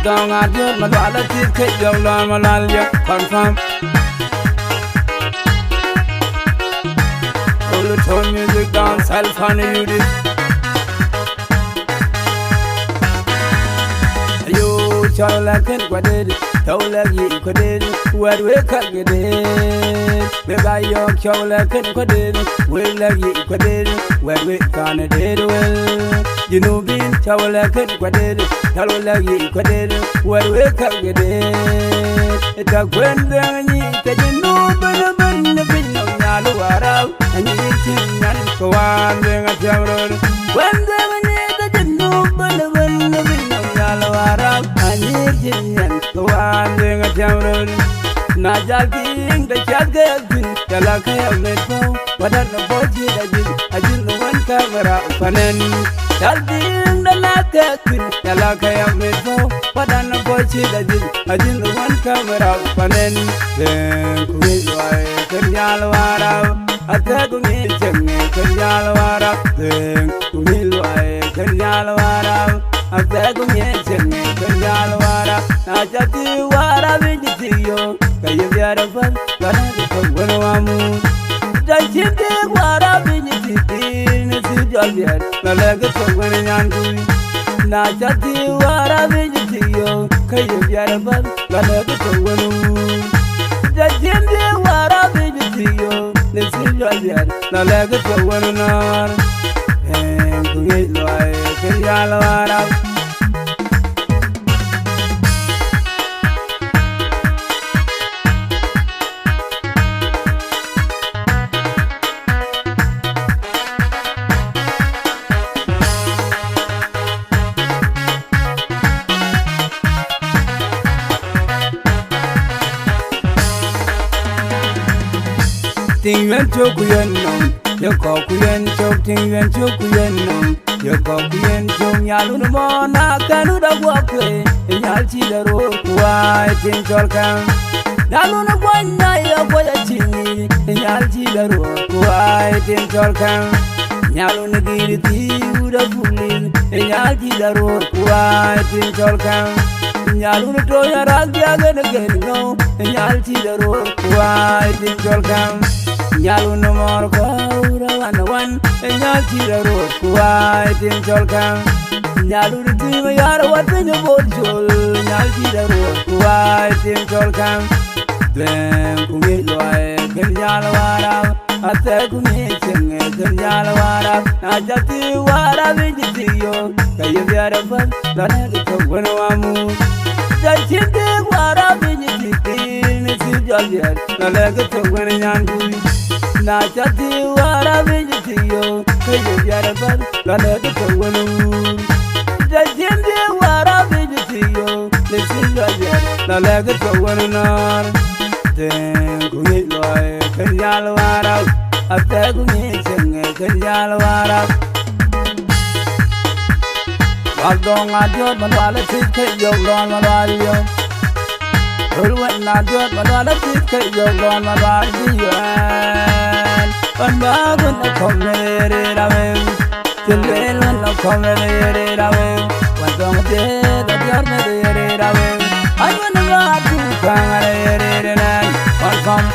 down at your Madalati, take your Malalia, confirm. All the tone music dance, I'll find you this. You shall like it, what did it? Don't like you, what did it? What we cut get it? Maybe I your shall like it, what did it? We'll like you, what did it? What we can't did well. You know, being shall like it, what did it? Tell like you, what did it? What we cut get it? It's a grand thing, you know, but the bin of Yaluara, and you think and go on, being a general. When they need the no, but the bin of Yaluara, and you think and go on, being a general. Najaking the Chagin, the Laka made for what are the body I didn't know one camera, Panen. Talking the Laka, the Laka made for what are the body I didn't know one camera, Panen. Then Kuilway, Kenyalwara, a Tagumi, Kenyalwara, then Kuilway, Kenyalwara, a Tagumi, Kenyalwara, Najati, what I mean. You get a fun, but I don't want to move. Don't you think what I've been eating? It's a job yet, the leg of winning on doing. Not just what I've been eating. Can you get a fun, but I don't want to move. Don't you think what I've been eating? It's a job yet, the leg of winning on. And to get like a yellow. Ting wen chok yen nom, yo kok yen chok. Ting wen chok yen nom, yo kok yen chok. Nyalu no mo na kanu da guapwe, nyal chi da ro kuai ting chol kam. Nyalu no guanya yo guaya chingi, nyal chi da ro kuai ting chol kam. Nyalu no giri ti uda fulin, nyal chi da ro kuai ting chol kam. Nyalu no toya ragya gen no, nyal chi da ro kuai ting chol kam. Nyalu no more kaura one, and Yalchida road, quite in Jolkam. Nyalu the team, Yara, what in your boat, Jol, Yalchida road, quite in Jolkam. Then Kumilway, Kenyalawara, a Takumit, Kenyalawara, Najati, what I mean to see you. Can you get a fun? Don't have it to when I move. That you did what I mean to see, it's a job yet, the leg of when I'm doing. Najati what I mean to you. Can you get a fun? Don't have it to when I move. That you did what I mean to see you. This is a job yet, the leg of when I'm doing. Then Kumilway, Kenyalawara, a Takumit, Kenyalawara. Aldong adjot manwala tiket yoglon malwaliyo. Ulwet adjot manwala tiket yoglon malwaliyo. Panbagun na komere rawe, tilel na komere rawe. Wadong de adjot na de rawe. Ayun na atu kangare na confirm.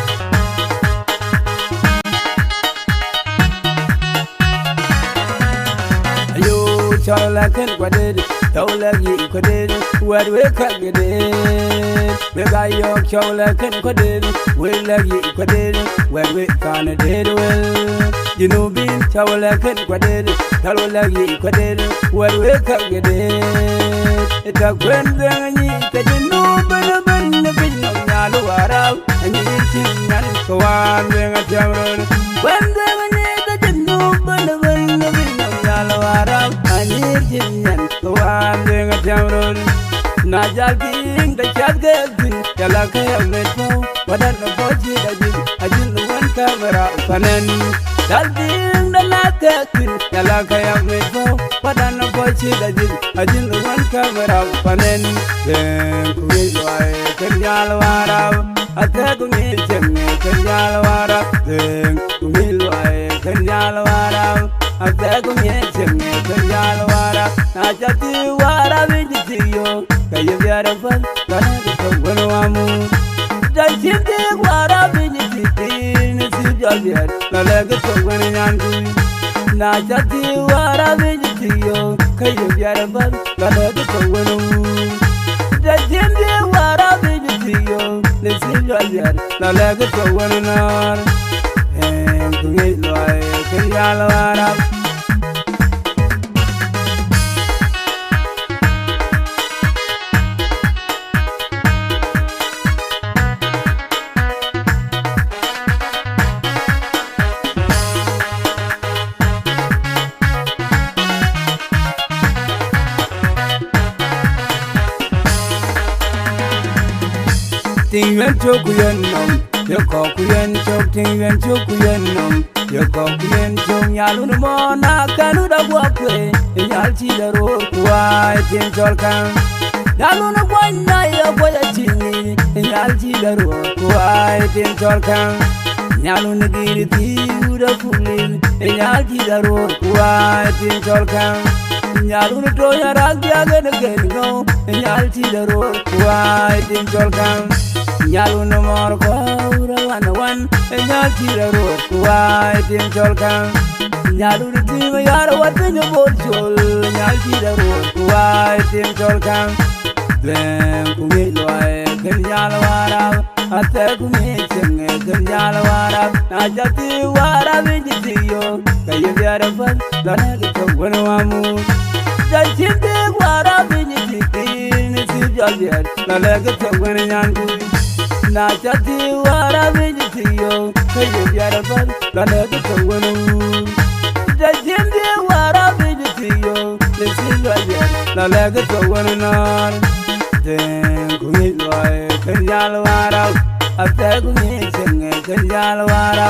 Shall like it, what did it? Don't like you, what did it? What we cut get it? We got your shall like it, what did it? We like you, what did it? What we can't did well. You know, being shall like it, what did it? Tell like you, what did it? What we cut get it? It's a grand thing, you know, but the bin of Yaluara, and you think and go on, being a general. When they need the no, but the bin of Yaluara. Nirjinyan, the one doing a general. Najaking the Chagin, the Laka made for what are the body I didn't know one camera, Panen. Talking the Laka, the Laka made for what are the body I didn't know one camera, Panen. Then Kuilway, Kenyalawara, a Tagumit, Kenyalawara, then Kuilway, Kenyalawara. A Takumit, Kenyalawara, Najati, what I mean to see you. kaya biara fal kana to wono amu jachinde gwara bini titin si jalbiar la lega to wono nyandu na jati wara bini tiyo kaya biara fal kana to wono jachinde wara bini tiyo si jalbiar la lega to wono nar kungi loy kaya wara Ting wen chok kuyen nom, yo ko kuyen chok. Ting wen chok kuyen nom, yo ko kuyen chok. Nyalu no mo na kanu da guapwe, nyal chi da ro kuai ting chol kan. Nyalu no boy na yo boy a chingi, nyal chi da ro kuai ting chol kan. Nyalu no giri ti uda fulin, nyal chi da ro kuai ting chol kan. Nyalu no to ya rak dia gen no, nyal chi da ro kuai ting chol kan. Nyalu no mor ko ura wan nyal tira ro kuai tim chol kan nyalu ri tim yar wat nyo bol chol nyal tira ro kuai tim chol kan dem ku mi loe ken nyal wara ate ku mi chenge ken nyal wara na jati wara bi tiyo kay biara fan dana ke wono amu jachinde wara bi titin si jalbiar la lega to wono nyandu na jati wara bini tiyo kaya biara fal lana to wono jachinde wara bini tiyo si jalbiar la lega to wono nar den kungi loy ken jal wara ate kungi chenge ken jal wara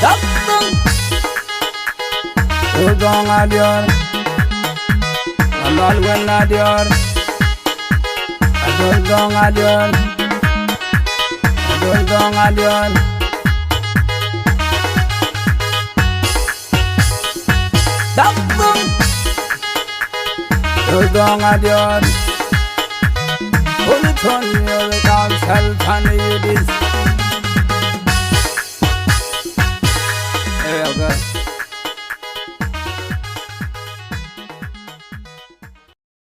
tapung Udong adior Alal wen adior Adol dong adior Tapung Adol dong adior Uli ton yo le dance hell pan you this